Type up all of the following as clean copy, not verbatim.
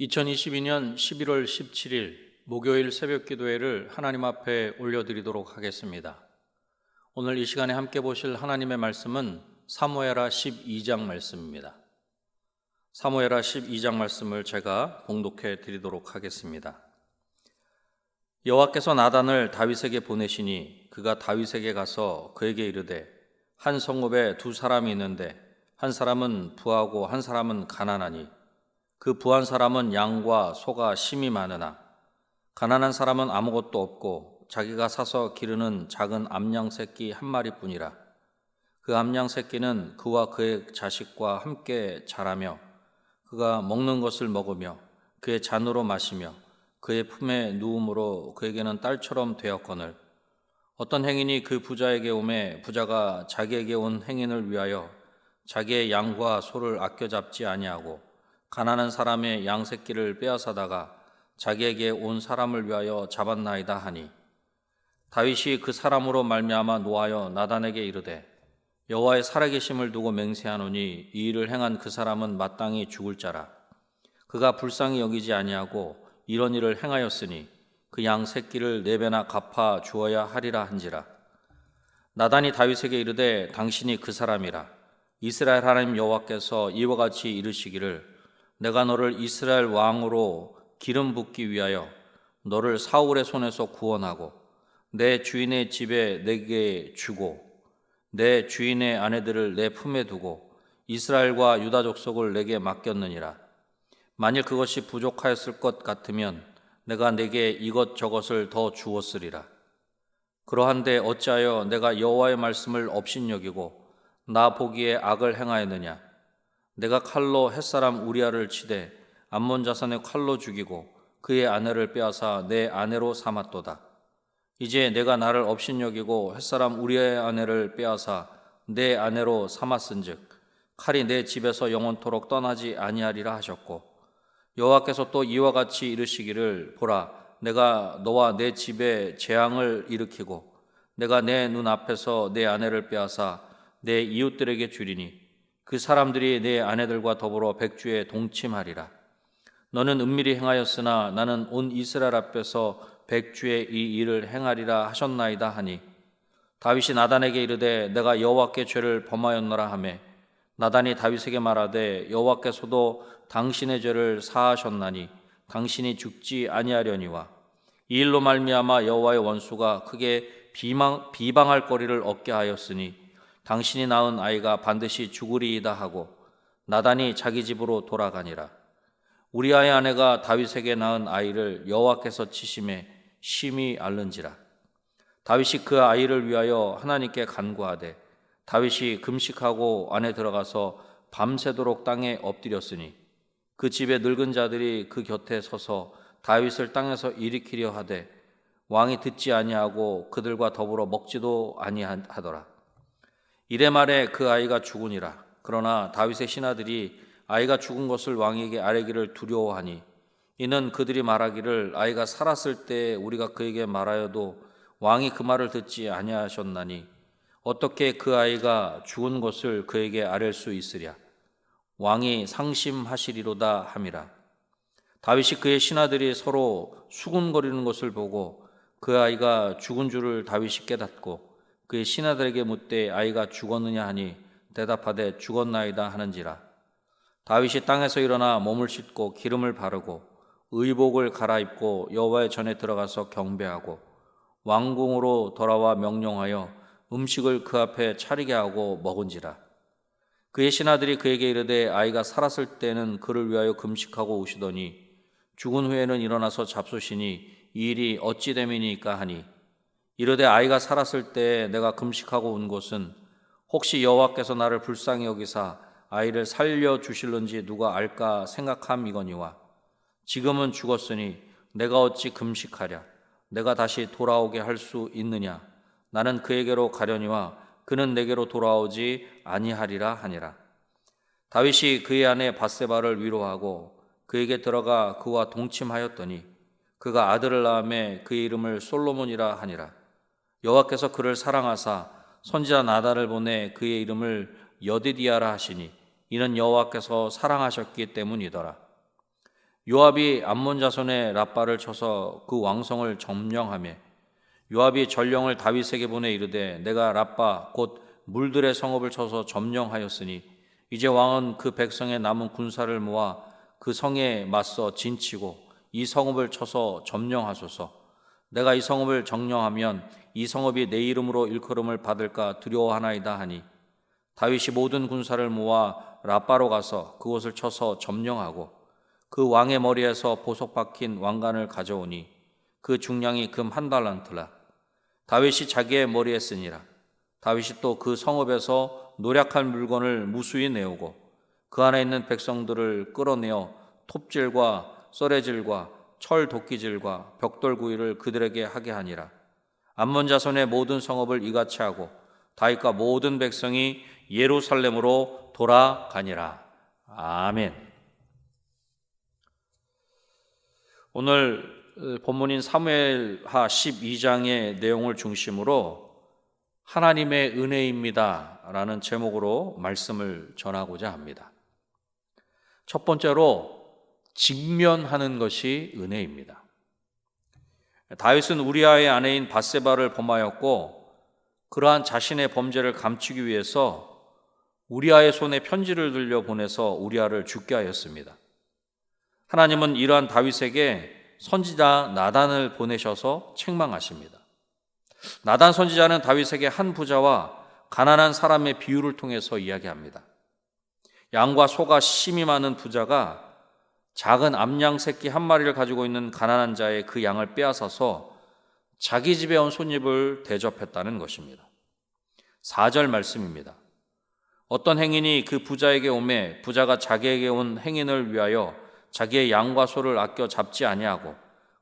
2022년 11월 17일 목요일 새벽 기도회를 하나님 앞에 올려드리도록 하겠습니다. 오늘 이 시간에 함께 보실 하나님의 말씀은 사무엘하 12장 말씀입니다. 사무엘하 12장 말씀을 제가 봉독해 드리도록 하겠습니다. 여호와께서 나단을 다윗에게 보내시니 그가 다윗에게 가서 그에게 이르되 한 성읍에 두 사람이 있는데 한 사람은 부하고 한 사람은 가난하니 그 부한 사람은 양과 소가 심이 많으나 가난한 사람은 아무것도 없고 자기가 사서 기르는 작은 암양 새끼 한 마리뿐이라. 그 암양 새끼는 그와 그의 자식과 함께 자라며 그가 먹는 것을 먹으며 그의 잔으로 마시며 그의 품에 누움으로 그에게는 딸처럼 되었거늘 어떤 행인이 그 부자에게 오매 부자가 자기에게 온 행인을 위하여 자기의 양과 소를 아껴 잡지 아니하고 가난한 사람의 양 새끼를 빼앗아다가 자기에게 온 사람을 위하여 잡았나이다 하니 다윗이 그 사람으로 말미암아 노하여 나단에게 이르되 여호와의 살아계심을 두고 맹세하노니 이 일을 행한 그 사람은 마땅히 죽을 자라. 그가 불쌍히 여기지 아니하고 이런 일을 행하였으니 그 양 새끼를 4배나 갚아 주어야 하리라 한지라. 나단이 다윗에게 이르되 당신이 그 사람이라. 이스라엘 하나님 여호와께서 이와 같이 이르시기를 내가 너를 이스라엘 왕으로 기름 붓기 위하여 너를 사울의 손에서 구원하고 내 주인의 집에 내게 주고 내 주인의 아내들을 내 품에 두고 이스라엘과 유다 족속을 내게 맡겼느니라. 만일 그것이 부족하였을 것 같으면 내가 내게 이것저것을 더 주었으리라. 그러한데 어찌하여 내가 여호와의 말씀을 업신여기고 나 보기에 악을 행하였느냐. 내가 칼로 햇사람 우리아를 치되 암몬 자손의 칼로 죽이고 그의 아내를 빼앗아 내 아내로 삼았도다. 이제 내가 나를 업신여기고 햇사람 우리아의 아내를 빼앗아 내 아내로 삼았은즉 칼이 내 집에서 영원토록 떠나지 아니하리라 하셨고 여호와께서 또 이와 같이 이르시기를 보라 내가 너와 내 집에 재앙을 일으키고 내가 내 눈 앞에서 내 아내를 빼앗아 내 이웃들에게 주리니 그 사람들이 내 아내들과 더불어 백주에 동침하리라. 너는 은밀히 행하였으나 나는 온 이스라엘 앞에서 백주에 이 일을 행하리라 하셨나이다 하니 다윗이 나단에게 이르되 내가 여호와께 죄를 범하였노라 하매 나단이 다윗에게 말하되 여호와께서도 당신의 죄를 사하셨나니 당신이 죽지 아니하려니와 이 일로 말미암아 여호와의 원수가 크게 비방할 거리를 얻게 하였으니 당신이 낳은 아이가 반드시 죽으리이다 하고 나단이 자기 집으로 돌아가니라. 우리아의 아내가 다윗에게 낳은 아이를 여호와께서 치심에 심히 앓는지라. 다윗이 그 아이를 위하여 하나님께 간구하되 다윗이 금식하고 안에 들어가서 밤새도록 땅에 엎드렸으니 그 집의 늙은 자들이 그 곁에 서서 다윗을 땅에서 일으키려 하되 왕이 듣지 아니하고 그들과 더불어 먹지도 아니하더라. 이래 말에 그 아이가 죽으니라. 그러나 다윗의 신하들이 아이가 죽은 것을 왕에게 아뢰기를 두려워하니 이는 그들이 말하기를 아이가 살았을 때 우리가 그에게 말하여도 왕이 그 말을 듣지 아니하셨나니 어떻게 그 아이가 죽은 것을 그에게 아뢰 수 있으랴. 왕이 상심하시리로다 함이라. 다윗이 그의 신하들이 서로 수군거리는 것을 보고 그 아이가 죽은 줄을 다윗이 깨닫고 그의 신하들에게 묻되 아이가 죽었느냐 하니 대답하되 죽었나이다 하는지라. 다윗이 땅에서 일어나 몸을 씻고 기름을 바르고 의복을 갈아입고 여호와의 전에 들어가서 경배하고 왕궁으로 돌아와 명령하여 음식을 그 앞에 차리게 하고 먹은지라. 그의 신하들이 그에게 이르되 아이가 살았을 때는 그를 위하여 금식하고 우시더니 죽은 후에는 일어나서 잡수시니 이 일이 어찌 됨이니까 하니 이르되 아이가 살았을 때 내가 금식하고 온 것은 혹시 여호와께서 나를 불쌍히 여기사 아이를 살려 주실는지 누가 알까 생각함이거니와 지금은 죽었으니 내가 어찌 금식하랴. 내가 다시 돌아오게 할 수 있느냐. 나는 그에게로 가려니와 그는 내게로 돌아오지 아니하리라 하니라. 다윗이 그의 아내 밧세바를 위로하고 그에게 들어가 그와 동침하였더니 그가 아들을 낳음에 그의 이름을 솔로몬이라 하니라. 여호와께서 그를 사랑하사 선지자 나단을 보내 그의 이름을 여디디아라 하시니 이는 여호와께서 사랑하셨기 때문이더라. 요압이 암몬 자손의 랍바를 쳐서 그 왕성을 점령하며 요압이 전령을 다윗에게 보내 이르되 내가 랍바 곧 물들의 성읍을 쳐서 점령하였으니 이제 왕은 그 백성의 남은 군사를 모아 그 성에 맞서 진치고 이 성읍을 쳐서 점령하소서. 내가 이 성읍을 점령하면 이 성읍이 내 이름으로 일컬음을 받을까 두려워하나이다 하니 다윗이 모든 군사를 모아 랍바로 가서 그곳을 쳐서 점령하고 그 왕의 머리에서 보석 박힌 왕관을 가져오니 그 중량이 금 1달란트라. 다윗이 자기의 머리에 쓰니라. 다윗이 또 그 성읍에서 노략할 물건을 무수히 내오고 그 안에 있는 백성들을 끌어내어 톱질과 썰애질과 철 도끼질과 벽돌구이를 그들에게 하게 하니라. 암몬 자손의 모든 성읍을 이같이 하고 다윗과 모든 백성이 예루살렘으로 돌아가니라. 아멘. 오늘 본문인 사무엘하 12장의 내용을 중심으로 하나님의 은혜입니다 라는 제목으로 말씀을 전하고자 합니다. 첫 번째로 직면하는 것이 은혜입니다. 다윗은 우리아의 아내인 밧세바를 범하였고 그러한 자신의 범죄를 감추기 위해서 우리아의 손에 편지를 들려 보내서 우리아를 죽게 하였습니다. 하나님은 이러한 다윗에게 선지자 나단을 보내셔서 책망하십니다. 나단 선지자는 다윗에게 한 부자와 가난한 사람의 비유를 통해서 이야기합니다. 양과 소가 심이 많은 부자가 작은 암양 새끼 한 마리를 가지고 있는 가난한 자의 그 양을 빼앗아서 자기 집에 온 손님을 대접했다는 것입니다. 4절 말씀입니다. 어떤 행인이 그 부자에게 오매 부자가 자기에게 온 행인을 위하여 자기의 양과 소를 아껴 잡지 아니하고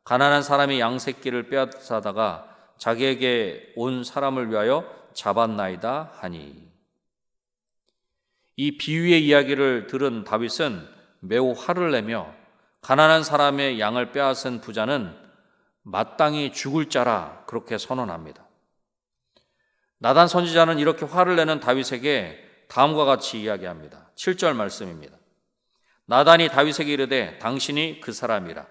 가난한 사람이 양 새끼를 빼앗아다가 자기에게 온 사람을 위하여 잡았나이다 하니. 이 비유의 이야기를 들은 다윗은 매우 화를 내며 가난한 사람의 양을 빼앗은 부자는 마땅히 죽을 자라 그렇게 선언합니다. 나단 선지자는 이렇게 화를 내는 다윗에게 다음과 같이 이야기합니다. 7절 말씀입니다. 나단이 다윗에게 이르되 당신이 그 사람이라.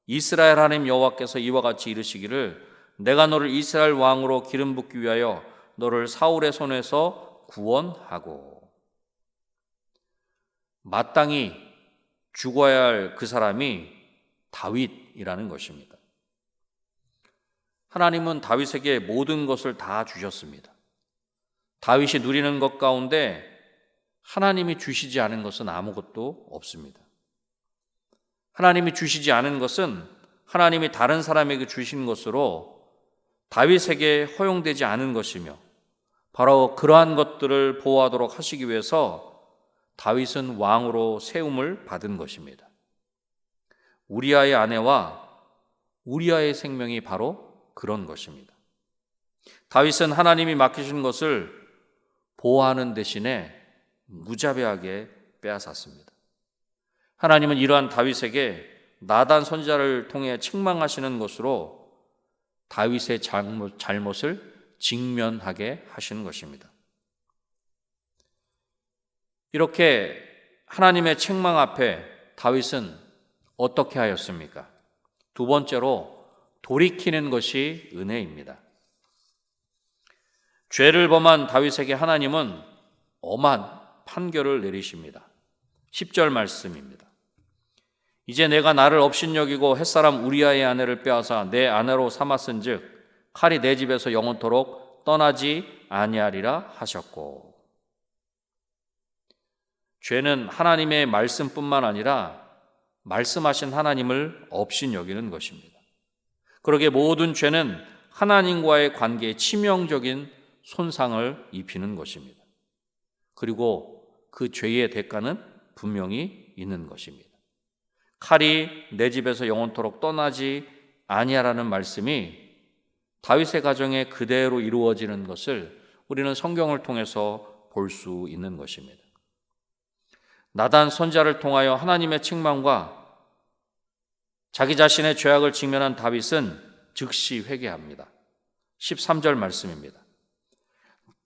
이스라엘 하나님 여호와께서 이와 같이 이르시기를 내가 너를 이스라엘 왕으로 기름 붓기 위하여 너를 사울의 손에서 구원하고. 마땅히 죽어야 할 그 사람이 다윗이라는 것입니다. 하나님은 다윗에게 모든 것을 다 주셨습니다. 다윗이 누리는 것 가운데 하나님이 주시지 않은 것은 아무것도 없습니다. 하나님이 주시지 않은 것은 하나님이 다른 사람에게 주신 것으로 다윗에게 허용되지 않은 것이며 바로 그러한 것들을 보호하도록 하시기 위해서 다윗은 왕으로 세움을 받은 것입니다. 우리아의 아내와 우리아의 생명이 바로 그런 것입니다. 다윗은 하나님이 맡기신 것을 보호하는 대신에 무자비하게 빼앗았습니다. 하나님은 이러한 다윗에게 나단 선지자를 통해 책망하시는 것으로 다윗의 잘못을 직면하게 하시는 것입니다. 이렇게 하나님의 책망 앞에 다윗은 어떻게 하였습니까? 두 번째로 돌이키는 것이 은혜입니다. 죄를 범한 다윗에게 하나님은 엄한 판결을 내리십니다. 10절 말씀입니다. 이제 내가 나를 업신여기고 햇사람 우리아의 아내를 빼앗아 내 아내로 삼았은즉 칼이 내 집에서 영원토록 떠나지 아니하리라 하셨고. 죄는 하나님의 말씀뿐만 아니라 말씀하신 하나님을 업신여기는 것입니다. 그러기에 모든 죄는 하나님과의 관계에 치명적인 손상을 입히는 것입니다. 그리고 그 죄의 대가는 분명히 있는 것입니다. 칼이 내 집에서 영원토록 떠나지 아니하라는 말씀이 다윗의 가정에 그대로 이루어지는 것을 우리는 성경을 통해서 볼 수 있는 것입니다. 나단 선지자를 통하여 하나님의 책망과 자기 자신의 죄악을 직면한 다윗은 즉시 회개합니다. 13절 말씀입니다.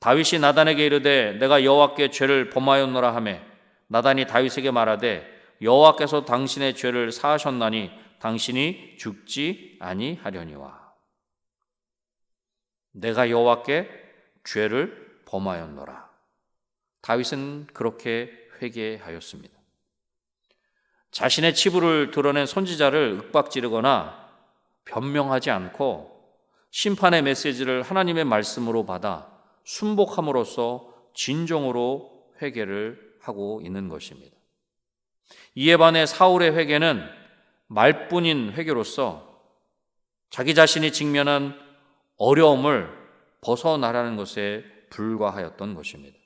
다윗이 나단에게 이르되 내가 여호와께 죄를 범하였노라 하매 나단이 다윗에게 말하되 여호와께서 당신의 죄를 사하셨나니 당신이 죽지 아니하려니와. 내가 여호와께 죄를 범하였노라. 다윗은 그렇게 회개하였습니다. 자신의 치부를 드러낸 선지자를 윽박지르거나 변명하지 않고 심판의 메시지를 하나님의 말씀으로 받아 순복함으로써 진정으로 회개를 하고 있는 것입니다. 이에 반해 사울의 회개는 말뿐인 회개로서 자기 자신이 직면한 어려움을 벗어나라는 것에 불과하였던 것입니다.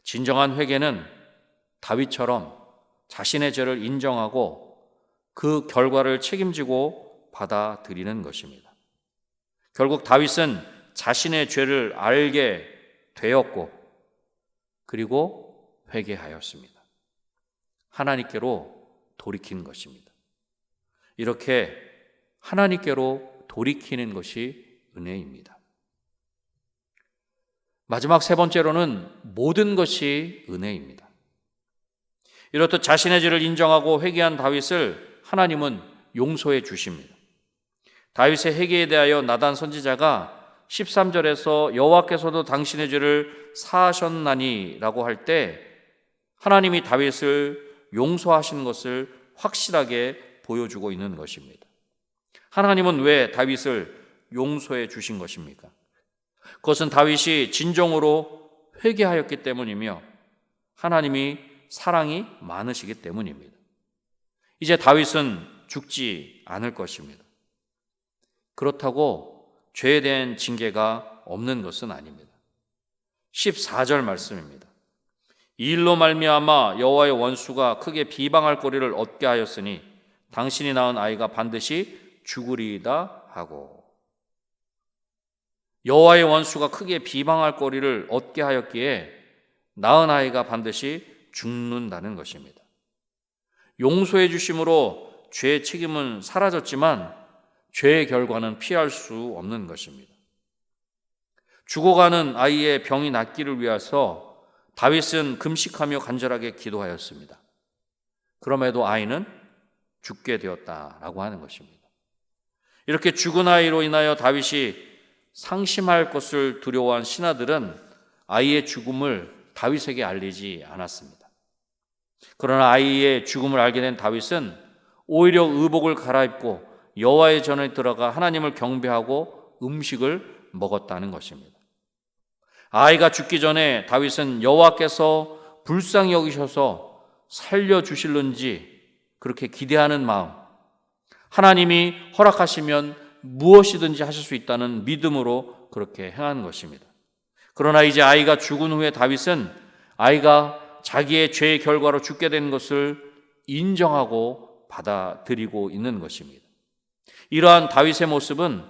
진정한 회개는 다윗처럼 자신의 죄를 인정하고 그 결과를 책임지고 받아들이는 것입니다. 결국 다윗은 자신의 죄를 알게 되었고 그리고 회개하였습니다. 하나님께로 돌이킨 것입니다. 이렇게 하나님께로 돌이키는 것이 은혜입니다. 마지막 세 번째로는 모든 것이 은혜입니다. 이렇듯 자신의 죄를 인정하고 회개한 다윗을 하나님은 용서해 주십니다. 다윗의 회개에 대하여 나단 선지자가 13절에서 여호와께서도 당신의 죄를 사하셨나니 라고 할 때 하나님이 다윗을 용서하신 것을 확실하게 보여주고 있는 것입니다. 하나님은 왜 다윗을 용서해 주신 것입니까? 그것은 다윗이 진정으로 회개하였기 때문이며 하나님이 사랑이 많으시기 때문입니다. 이제 다윗은 죽지 않을 것입니다. 그렇다고 죄에 대한 징계가 없는 것은 아닙니다. 14절 말씀입니다. 이 일로 말미암아 여호와의 원수가 크게 비방할 거리를 얻게 하였으니 당신이 낳은 아이가 반드시 죽으리이다 하고. 여호와의 원수가 크게 비방할 거리를 얻게 하였기에 낳은 아이가 반드시 죽는다는 것입니다. 용서해 주심으로 죄의 책임은 사라졌지만 죄의 결과는 피할 수 없는 것입니다. 죽어가는 아이의 병이 낫기를 위해서 다윗은 금식하며 간절하게 기도하였습니다. 그럼에도 아이는 죽게 되었다라고 하는 것입니다. 이렇게 죽은 아이로 인하여 다윗이 상심할 것을 두려워한 신하들은 아이의 죽음을 다윗에게 알리지 않았습니다. 그러나 아이의 죽음을 알게 된 다윗은 오히려 의복을 갈아입고 여호와의 전에 들어가 하나님을 경배하고 음식을 먹었다는 것입니다. 아이가 죽기 전에 다윗은 여호와께서 불쌍히 여기셔서 살려주실는지 그렇게 기대하는 마음, 하나님이 허락하시면 무엇이든지 하실 수 있다는 믿음으로 그렇게 행한 것입니다. 그러나 이제 아이가 죽은 후에 다윗은 아이가 자기의 죄의 결과로 죽게 된 것을 인정하고 받아들이고 있는 것입니다. 이러한 다윗의 모습은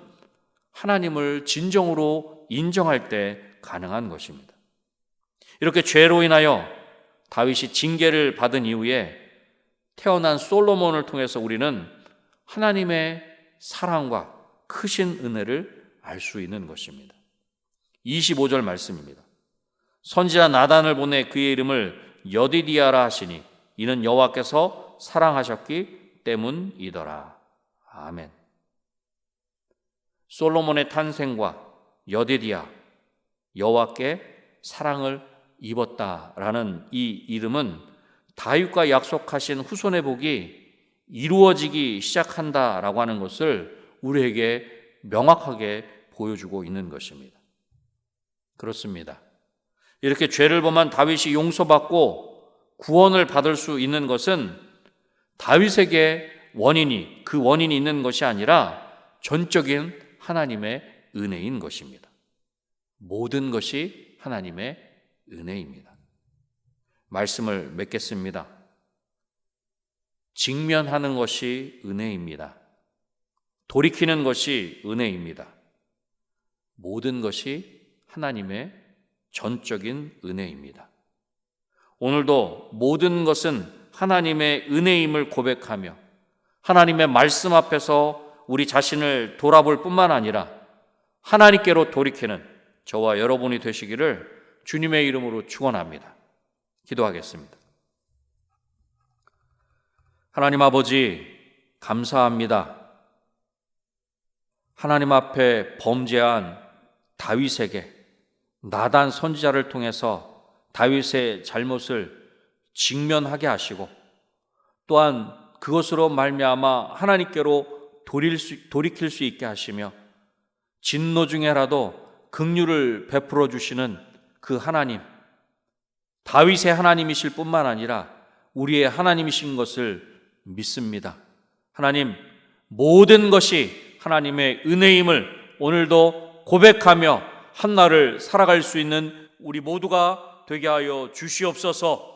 하나님을 진정으로 인정할 때 가능한 것입니다. 이렇게 죄로 인하여 다윗이 징계를 받은 이후에 태어난 솔로몬을 통해서 우리는 하나님의 사랑과 크신 은혜를 알 수 있는 것입니다. 25절 말씀입니다. 선지자 나단을 보내 그의 이름을 여디디아라 하시니 이는 여호와께서 사랑하셨기 때문이더라. 아멘. 솔로몬의 탄생과 여디디아, 여호와께 사랑을 입었다라는 이 이름은 다윗과 약속하신 후손의 복이 이루어지기 시작한다라고 하는 것을 우리에게 명확하게 보여주고 있는 것입니다. 그렇습니다. 이렇게 죄를 범한 다윗이 용서받고 구원을 받을 수 있는 것은 다윗에게 그 원인이 있는 것이 아니라 전적인 하나님의 은혜인 것입니다. 모든 것이 하나님의 은혜입니다. 말씀을 맺겠습니다. 직면하는 것이 은혜입니다. 돌이키는 것이 은혜입니다. 모든 것이 하나님의 전적인 은혜입니다. 오늘도 모든 것은 하나님의 은혜임을 고백하며 하나님의 말씀 앞에서 우리 자신을 돌아볼 뿐만 아니라 하나님께로 돌이키는 저와 여러분이 되시기를 주님의 이름으로 축원합니다. 기도하겠습니다. 하나님 아버지, 감사합니다. 하나님 앞에 범죄한 다윗에게 나단 선지자를 통해서 다윗의 잘못을 직면하게 하시고 또한 그것으로 말미암아 하나님께로 돌이킬 수 있게 하시며 진노 중에라도 긍휼을 베풀어 주시는 그 하나님, 다윗의 하나님이실 뿐만 아니라 우리의 하나님이신 것을 믿습니다. 하나님, 모든 것이 하나님의 은혜임을 오늘도 고백하며 한날을 살아갈 수 있는 우리 모두가 되게 하여 주시옵소서.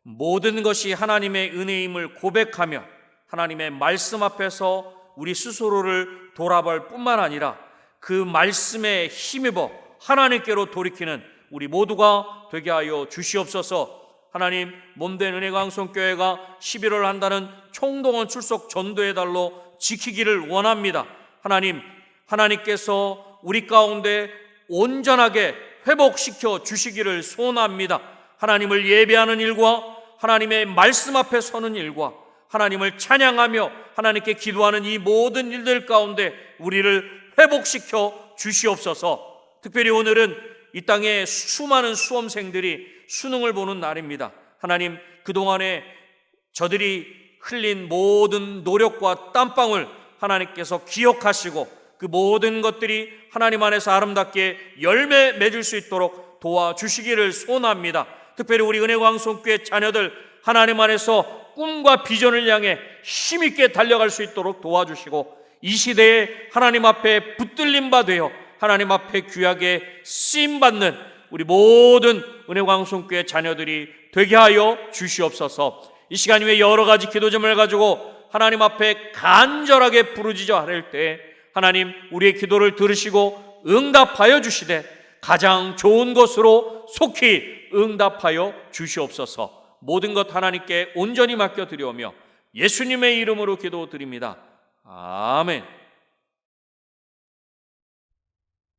모든 것이 하나님의 은혜임을 고백하며 하나님의 말씀 앞에서 우리 스스로를 돌아볼 뿐만 아니라 그 말씀에 힘입어 하나님께로 돌이키는 우리 모두가 되게 하여 주시옵소서. 하나님, 몸된 은혜광송교회가 11월 한다는 총동원 출석 전도의 달로 지키기를 원합니다. 하나님, 하나님께서 우리 가운데 온전하게 회복시켜 주시기를 소원합니다. 하나님을 예배하는 일과 하나님의 말씀 앞에 서는 일과 하나님을 찬양하며 하나님께 기도하는 이 모든 일들 가운데 우리를 회복시켜 주시옵소서. 특별히 오늘은 이 땅에 수많은 수험생들이 수능을 보는 날입니다. 하나님, 그동안에 저들이 흘린 모든 노력과 땀방울 하나님께서 기억하시고 그 모든 것들이 하나님 안에서 아름답게 열매 맺을 수 있도록 도와주시기를 소원합니다. 특별히 우리 은혜광송교회 자녀들 하나님 안에서 꿈과 비전을 향해 힘있게 달려갈 수 있도록 도와주시고 이 시대에 하나님 앞에 붙들림 바 되어 하나님 앞에 귀하게 쓰임받는 우리 모든 은혜광송교회 자녀들이 되게 하여 주시옵소서. 이 시간 위에 여러 가지 기도점을 가지고 하나님 앞에 간절하게 부르짖어 하릴 때 하나님, 우리의 기도를 들으시고 응답하여 주시되 가장 좋은 것으로 속히 응답하여 주시옵소서. 모든 것 하나님께 온전히 맡겨드리오며 예수님의 이름으로 기도드립니다. 아멘.